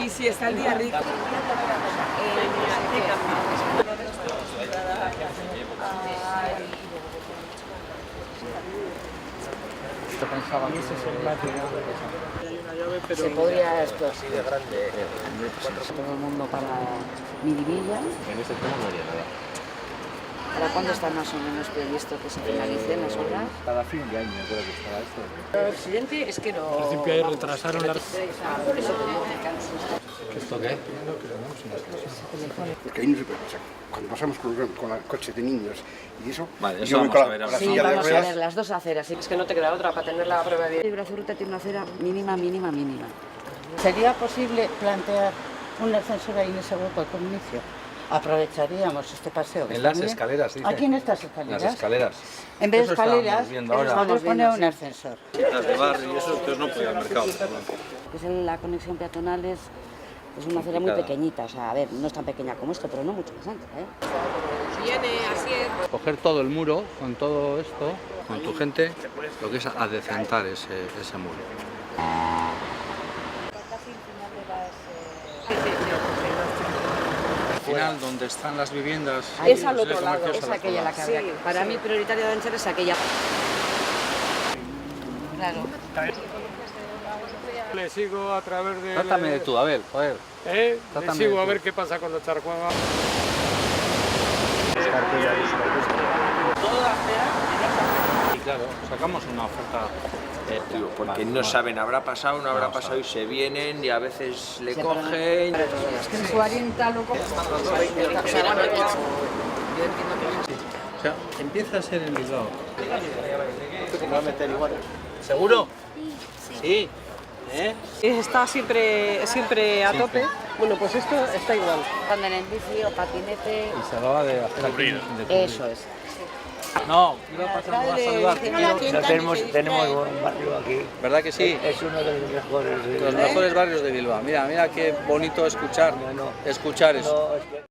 Sí, sí, está el día rico. Y ese es el patio. Se podría esto así de grande. Todo el mundo para Miribilla. En ese tema no haría nada. ¿Para cuándo está más o menos previsto que se finalicen las obras? Cada fin de año creo que estará esto. El presidente es que no... En principio ahí retrasaron la... Por eso tenemos que cancelar. ¿Esto qué? Porque ahí no se puede pasar. Cuando pasamos con el coche de niños y eso... Vale, y eso yo voy vamos con a ver la ahora. Sí, silla de vamos a ruedas, ver las dos aceras. Es que no te queda otra para tener la prueba bien. El brazo ruta tiene una acera mínima. ¿Sería posible plantear un ascensor ahí en ese hueco al inicio? Aprovecharíamos este paseo. En las escaleras, dice. Aquí en estas En escaleras. las escaleras. En vez de Eso estábamos escaleras, viendo ahora. podemos poner un ascensor. Las de barrio y eso, entonces no puede al mercado. Es la conexión peatonal es una acera muy pequeñita. O sea, a ver, no es tan pequeña como esto, pero no mucho más ancha, ¿eh? Viene así es. Coger todo el muro con todo esto, con tu gente, lo que es adecentar ese muro. Al final, donde están las viviendas... Es al otro lado, Es aquella la que habría que... Para mí, prioritaria de Ancher es aquella. Claro. Le sigo a través de... Trátame de tú, a ver, joder. Le Trátame sigo de a tú. ver qué pasa cuando Charcuaga... Y claro, sacamos una oferta... Porque no saben, habrá pasado, no habrá pasado y se vienen y a veces le cogen. Es que en 40 lo cojo. O sea, bueno, yo entiendo que... O sea, empieza a ser en Bilbao. ¿Seguro? Sí. Está siempre a tope. Bueno, pues esto está igual. Andan en bici o patinete. Y se acaba de hacer aquí de Eso es. No, iba a pasar a saludar. Tenemos buen barrio aquí. ¿Verdad que sí? Es uno de los mejores. Los mejores barrios de Bilbao. Mira, mira qué bonito escuchar eso. No, es que...